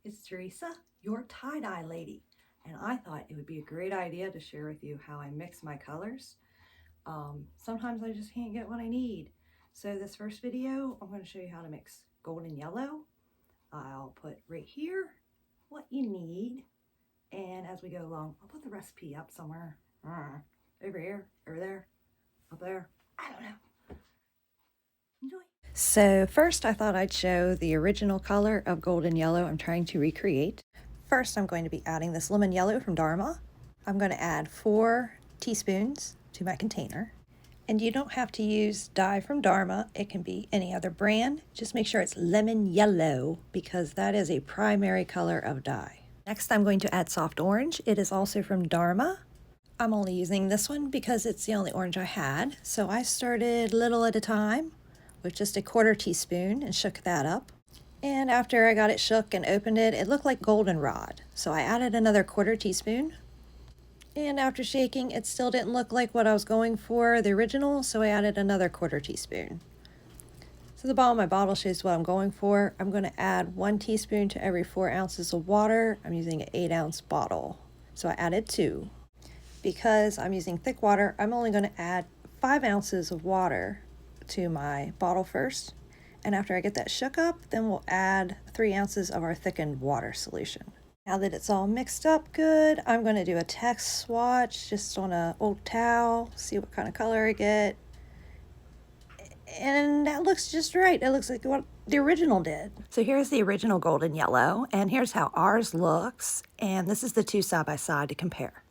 it's Teresa, your tie-dye lady, and I thought it would be a great idea to share with you how I mix my colors. Sometimes I just can't get what I need. So this first video, I'm going to show you how to mix gold and yellow. I'll put right here what you need, and as we go along, I'll put the recipe up somewhere. Over here, over there, up there, I don't know. Enjoy. So first I thought I'd show the original color of golden yellow I'm trying to recreate. First I'm going to be adding this lemon yellow from Dharma. I'm going to add 4 teaspoons to my container. And you don't have to use dye from Dharma, it can be any other brand. Just make sure it's lemon yellow because that is a primary color of dye. Next I'm going to add soft orange. It is also from Dharma. I'm only using this one because it's the only orange I had. So I started little at a time with just a 1/4 teaspoon and shook that up. And after I got it shook and opened it, it looked like goldenrod. So I added another 1/4 teaspoon. And after shaking, it still didn't look like what I was going for, the original, so I added another 1/4 teaspoon. So the bottom of my bottle shows what I'm going for. I'm going to add 1 teaspoon to every 4 ounces of water. I'm using an 8-ounce bottle. So I added 2. Because I'm using thick water, I'm only going to add 5 ounces of water to my bottle first. And after I get that shook up, then we'll add 3 ounces of our thickened water solution. Now that it's all mixed up good, I'm going to do a test swatch just on an old towel, see what kind of color I get. And that looks just right. It looks like what the original did. So here's the original golden yellow, and here's how ours looks. And this is the 2 side by side to compare.